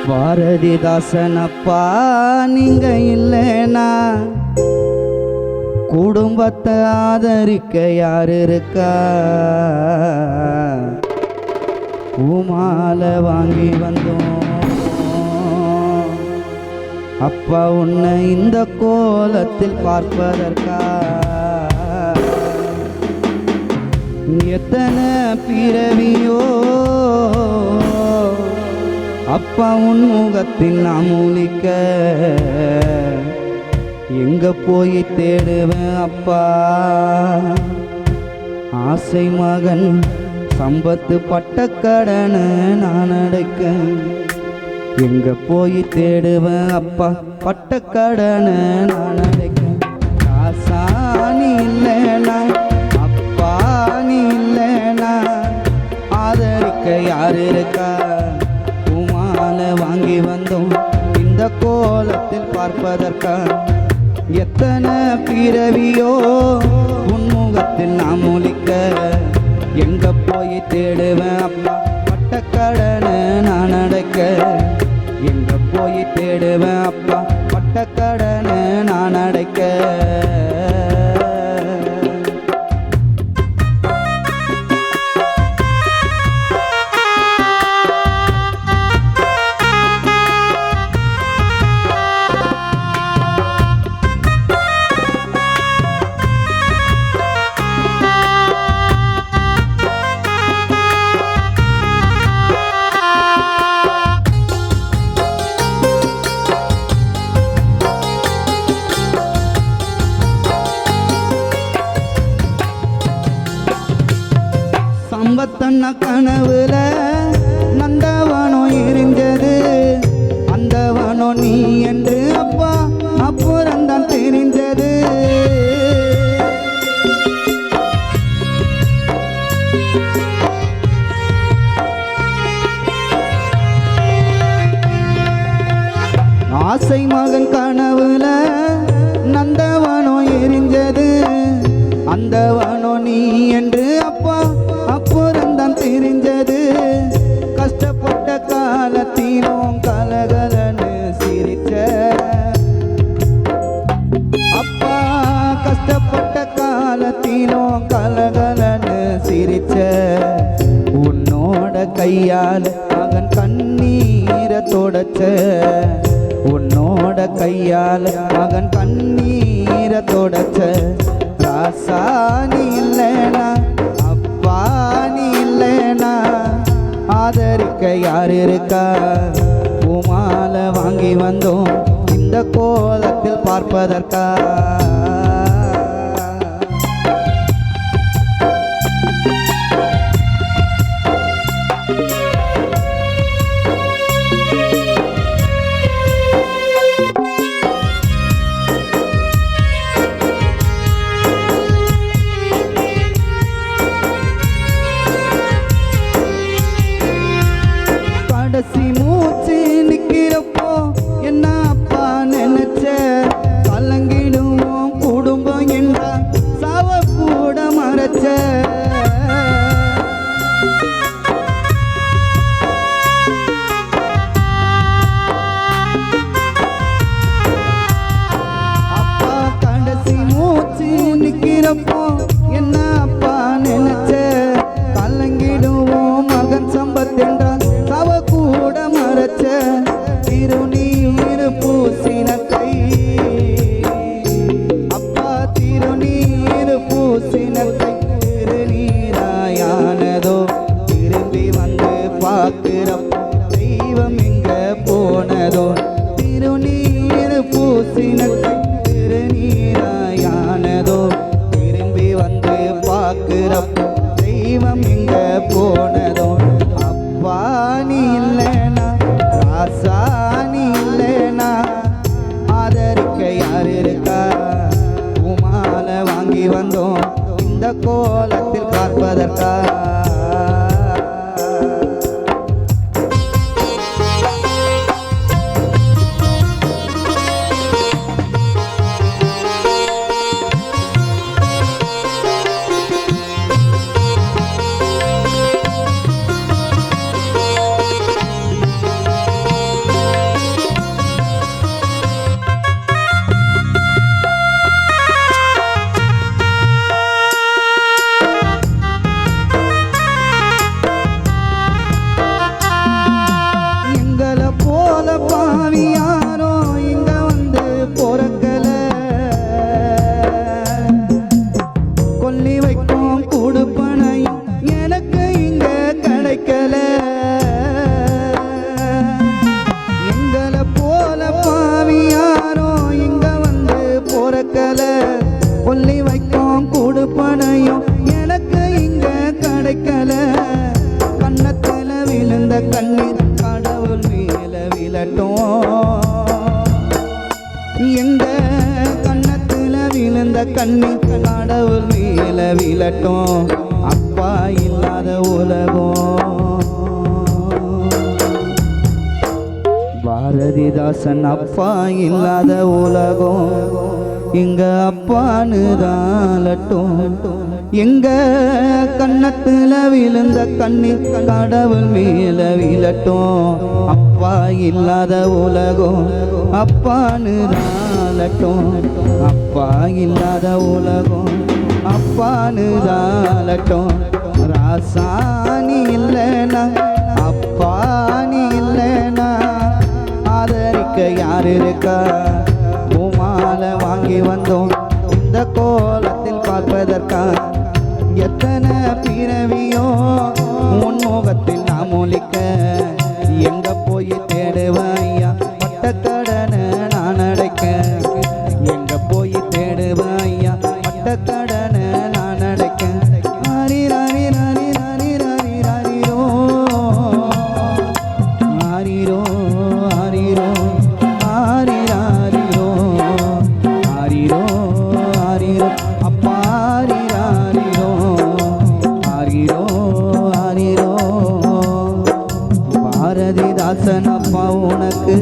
பாரதிதாசனப்பா நீங்க இல்லைனா குடும்பத்தை ஆதரிக்க யாரு இருக்கா? பூமாலை வாங்கி வந்தோம் அப்பா உன்னை இந்த கோலத்தில் பார்ப்பதற்கா? எத்தனை பிறவியோ அப்பா உன் முகத்தில் நான் மூலிக்க எங்க போய் தேடுவேன் அப்பா? ஆசை மகன் சம்பத்து பட்ட கடனை நான் அடைக்க எங்க போய் தேடுவேன் அப்பா? பட்ட கடனை நான் அடைக்க ஆசானி இல்லைனா அப்பா நீ இல்லைனா ஆதரிக்க யார் இருக்கா? பூமாலை வாங்கி வந்தோம் இந்த கோலத்தில் பார்ப்பதற்கா? எத்தனை பிறவியோ உன்முகத்தில் நான் மூலிக்க எங்க போய் தேடுவேன் அப்பா? பட்டக்கடனை நான் அடைக்க எங்க போய் தேடுவேன் அப்பா? பட்டக்கடனை நான் அடைக்க சம்பத்தன்ன கனவுல நந்தவனம் எரிஞ்சது அந்தவனம் நீ என்று அப்பா அப்புறம்தான் தெரிஞ்சது. ஆசை மகன் கனவுல நந்தவனம் எரிஞ்சது அந்தவனம் நீ என்று அப்பா அப்புறம்தான் தெரிஞ்சது. கஷ்டப்பட்ட காலத்திலும் கலகலன்னு சிரிச்ச அப்பா கஷ்டப்பட்ட காலத்திலும் கலகலன்னு சிரிச்ச உன்னோட கையால் மகன் கண்ணீரை தொடச்ச உன்னோட கையால் மகன் கண்ணீரை தொடச்ச ராசானி இல்லைனா அப்பா நீ இல்லைனா ஆதரிக்க யார் இருக்கா? பூமாலை வாங்கி வந்தோம் இந்த கோலத்தில் பார்ப்பதற்கா? கடைசி மூச்சு நிக்கிறப்போ என்ன அப்பா நினைச்ச கலங்கிடுவோம் குடும்பம் என்றா சாவ கூட மறைச்ச அப்பா கடைசி மூச்சு நிக்கிறப்போ என்ன அப்பா நினைச்ச கலங்கிடுவோம் மகன் சம்பத்தென்றா சவ கூட மறைச்ச திருநீர் பூசின கை அப்பா திருநீர் பூசின கை திருநீராயானதோ திரும்பி வந்து பார்க்கிறப்போ தெய்வம் எங்க போனதோ திருநீர் பூசின கை திருநீராயானதோ திரும்பி வந்து பார்க்கிறப்போ தெய்வம் எங்க போனதோ அப்பா நீ இல்லைனா ராசானி இல்லைனா ஆதரிக்க யார் இருக்கா? பூமாலை வாங்கி வந்தோம் இந்த கோலத்தில் பார்ப்பதற்கா? விழுந்த கண்ணீர் கடவுள் மேல விழட்டும். எங்க கண்ணத்துல விழுந்த கண்ணீர் கடவுள் மேல விழட்டும். அப்பா இல்லாத உலகம். பாரதிதாசன் அப்பா இல்லாத உலகம் எங்க அப்பான்னு தாளட்டும். எங்க கண்ணத்துல விழுந்த கண்ணீர் கடவுள் மேல விழட்டும். அப்பா இல்லாத உலகம் அப்பான்னு தாளட்டும். அப்பா இல்லாத உலகம் அப்பான்னு தாளட்டும். ராசாணி இல்லைனா அப்பானி இல்லைனா ஆதரிக்க யார் இருக்கா? பூமாலை வாங்கி வந்தோம் இந்த கோலத்தில் பார்ப்பதற்கா. எத்தனை பிறவியோ உன் முகத்தில் நாம் ஒலிக்க. எங்க போய் தேடுவாயா பட்டக்கடனை நான் அடைக்க. எங்க போய் தேடுவாயா பட்டக்கடனை நான் அடைக்க. ஹரி ஹரி ஹரி ஹரி ஹரி ஹரிரோ ஹரிரோ ஹரிரோ ஹரி ஹரிரோ ஹரிரோ ஹரிரோ அப்பா ஹரி ஹரிரோ ஹரிரோ ஹரிரோ. பாரதிதாசன் அப்பா உனக்கு